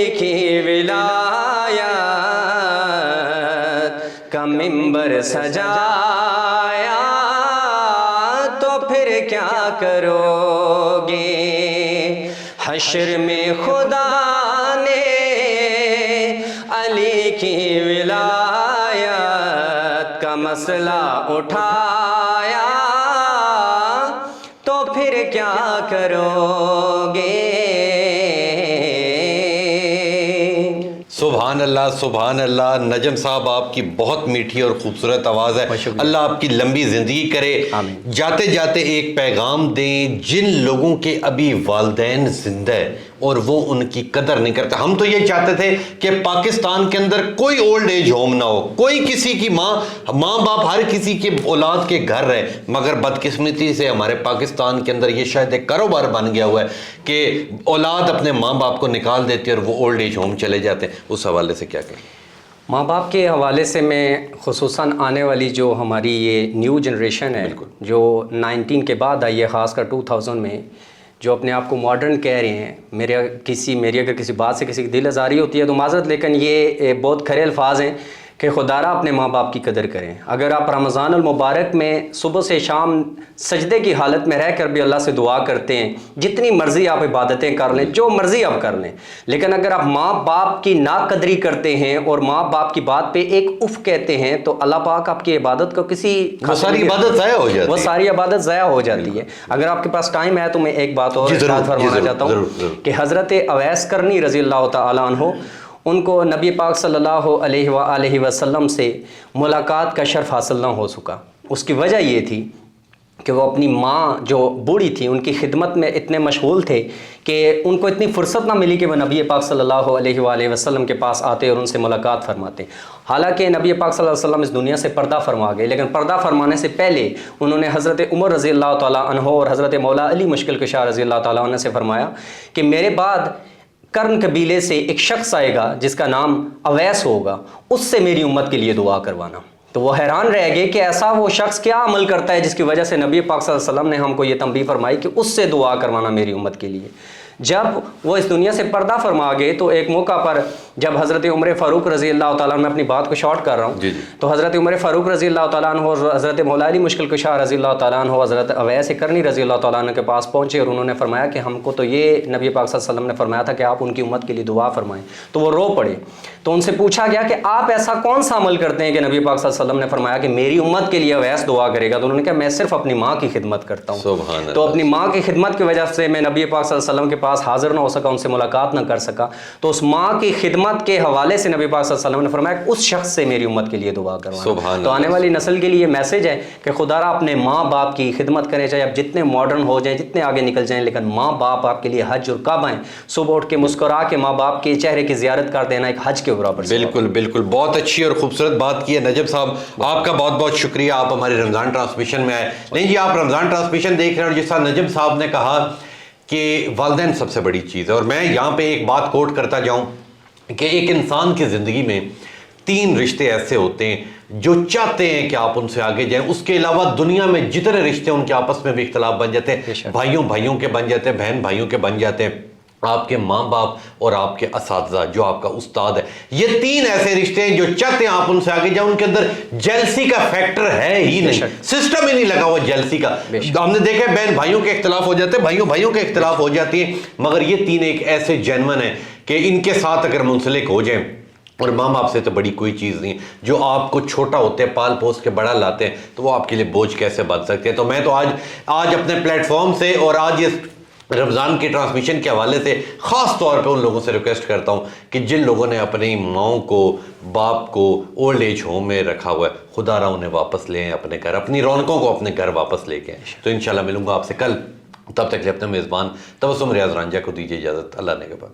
علی کی ولایت کا منبر سجایا تو پھر کیا کرو گے؟ حشر میں خدا نے علی کی ولایت کا مسئلہ اٹھایا تو پھر کیا کرو گے؟ سبحان اللہ سبحان اللہ. نجم صاحب آپ کی بہت میٹھی اور خوبصورت آواز ہے. اللہ آپ کی لمبی زندگی کرے. جاتے جاتے ایک پیغام دیں جن لوگوں کے ابھی والدین زندہ ہیں اور وہ ان کی قدر نہیں کرتے. ہم تو یہ چاہتے تھے کہ پاکستان کے اندر کوئی اولڈ ایج ہوم نہ ہو, کوئی کسی کی ماں باپ ہر کسی کے اولاد کے گھر رہے, مگر بدقسمتی سے ہمارے پاکستان کے اندر یہ شاید ایک کاروبار بن گیا ہوا ہے کہ اولاد اپنے ماں باپ کو نکال دیتی ہے اور وہ اولڈ ایج ہوم چلے جاتے ہیں. اس حوالے سے کیا کہیں؟ ماں باپ کے حوالے سے میں خصوصاً آنے والی جو ہماری یہ نیو جنریشن ہے جو 19 کے بعد آئی ہے, خاص کر 2000 میں, جو اپنے آپ کو ماڈرن کہہ رہے ہیں, میری اگر کسی بات سے کسی کی دل آزاری ہوتی ہے تو معذرت, لیکن یہ بہت کھرے الفاظ ہیں کہ خدا را اپنے ماں باپ کی قدر کریں. اگر آپ رمضان المبارک میں صبح سے شام سجدے کی حالت میں رہ کر بھی اللہ سے دعا کرتے ہیں, جتنی مرضی آپ عبادتیں کر لیں, جو مرضی آپ کر لیں, لیکن اگر آپ ماں باپ کی ناقدری کرتے ہیں اور ماں باپ کی بات پہ ایک اف کہتے ہیں تو اللہ پاک آپ کی عبادت کو وہ ساری عبادت ضائع ہو جاتی ہے. وہ ساری عبادت ضائع ہو جاتی ہے. اگر آپ کے پاس ٹائم ہے تو میں ایک بات اور ارشاد فرمانا چاہتا ہوں کہ حضرت اویس کرنی رضی اللہ تعالیٰ عنہ, ان کو نبی پاک صلی اللہ علیہ وآلہ وسلم سے ملاقات کا شرف حاصل نہ ہو سکا. اس کی وجہ یہ تھی کہ وہ اپنی ماں جو بوڑھی تھی ان کی خدمت میں اتنے مشغول تھے کہ ان کو اتنی فرصت نہ ملی کہ وہ نبی پاک صلی اللہ علیہ وآلہ وسلم کے پاس آتے اور ان سے ملاقات فرماتے. حالانکہ نبی پاک صلی اللہ علیہ وسلم اس دنیا سے پردہ فرما گئے, لیکن پردہ فرمانے سے پہلے انہوں نے حضرت عمر رضی اللہ تعالیٰ عنہ اور حضرت مولا علی مشکل کشا رضی اللہ تعالیٰ عنہ سے فرمایا کہ میرے بعد کرن قبیلے سے ایک شخص آئے گا جس کا نام اویس ہوگا, اس سے میری امت کے لیے دعا کروانا. تو وہ حیران رہ گئے کہ ایسا وہ شخص کیا عمل کرتا ہے جس کی وجہ سے نبی پاک صلی اللہ علیہ وسلم نے ہم کو یہ تنبیہ فرمائی کہ اس سے دعا کروانا میری امت کے لیے. جب وہ اس دنیا سے پردہ فرما گئے تو ایک موقع پر جب حضرت عمر فاروق رضی اللہ تعالیٰ عنہ, میں اپنی بات کو شارٹ کر رہا ہوں, تو حضرت عمر فاروق رضی اللہ تعالیٰ عنہ اور حضرت مولا علی مشکل کشا رضی اللہ تعالیٰ عنہ حضرت اویس کرنی رضی اللہ تعالیٰ عنہ کے پاس پہنچے اور انہوں نے فرمایا کہ ہم کو تو یہ نبی پاک صلی اللہ علیہ وسلم نے فرمایا تھا کہ آپ ان کی امت کے لیے دعا فرمائیں. تو وہ رو پڑے. تو ان سے پوچھا گیا کہ آپ ایسا کون سا عمل کرتے ہیں کہ نبی پاک صلی اللہ علیہ وسلم نے فرمایا کہ میری امت کے لیے اویس دعا کرے گا؟ تو انہوں نے کہا میں صرف اپنی ماں کی خدمت کرتا ہوں. تو اپنی ماں کی خدمت کی وجہ سے میں نبی پاک صلی اللہ علیہ وسلم کے پاس حاضر نہ ہو سکا, ان سے ملاقات نہ کر سکا. تو اس ماں کی خدمت کے حوالے سے نبی پاک صلی اللہ علیہ وسلم نے فرمایا کہ اس شخص سے میری امت کے لیے دعا کروانا. تو آنے والی نسل کے لیے میسج ہے کہ خدا را اپنے ماں باپ کی خدمت کریں, چاہے آپ جتنے ماڈرن ہو جائیں, جتنے آگے نکل جائیں, لیکن ماں باپ آپ کے لیے حج اور کعبہ ہیں. صبح اٹھ کے مسکرا کے ماں باپ کے چہرے کی زیارت کر دینا ایک حج کے برابر. بالکل بالکل, بہت اچھی اور خوبصورت بات کی ہے نجم صاحب. آپ کا بہت بہت شکریہ, آپ ہماری رمضان ٹرانسمیشن میں آئے. نہیں جی, آپ رمضان ٹرانسمیشن دیکھ رہے ہیں اور جس طرح نجم صاحب نے کہا کہ والدین سب سے بڑی چیز ہے, اور میں یہاں پہ ایک بات کوٹ کرتا جاؤں کہ ایک انسان کی زندگی میں 3 رشتے ایسے ہوتے ہیں جو چاہتے ہیں کہ آپ ان سے آگے جائیں. اس کے علاوہ دنیا میں جتنے رشتے ان کے آپس میں بھی اختلاف بن جاتے ہیں, بھائیوں کے بن جاتے ہیں, بہن بھائیوں کے بن جاتے ہیں, آپ کے ماں باپ اور آپ کے اساتذہ جو آپ کا استاد ہے, یہ 3 ایسے رشتے ہیں جو چاہتے ہیں آپ ان سے آگے جائیں. ان کے اندر جیلسی کا فیکٹر ہے ہی نہیں, سسٹم ہی نہیں لگا ہوا جیلسی کا. ہم نے دیکھا ہے بہن بھائیوں کے اختلاف ہو جاتے ہیں, بھائیوں کے اختلاف ہو جاتی ہیں, مگر یہ 3 ایک ایسے جینون ہیں کہ ان کے ساتھ اگر منسلک ہو جائیں, اور ماں باپ سے تو بڑی کوئی چیز نہیں, جو آپ کو چھوٹا ہوتے ہیں پال پوس کے بڑا لاتے ہیں, تو وہ آپ کے لیے بوجھ کیسے بن سکتے ہیں. تو میں تو آج اپنے پلیٹ فارم سے اور آج یہ رمضان کی ٹرانسمیشن کے حوالے سے خاص طور پہ ان لوگوں سے ریکویسٹ کرتا ہوں کہ جن لوگوں نے اپنی ماؤں کو باپ کو اولڈ ایج ہوم میں رکھا ہوا ہے, خدا را انہیں واپس لیں اپنے گھر, اپنی رونقوں کو اپنے گھر واپس لے کے. تو انشاءاللہ ملوں گا آپ سے کل, تب تک لیے اپنے میزبان تبسم ریاض رانجھا کو دیجیے اجازت. اللہ نے کے بعد.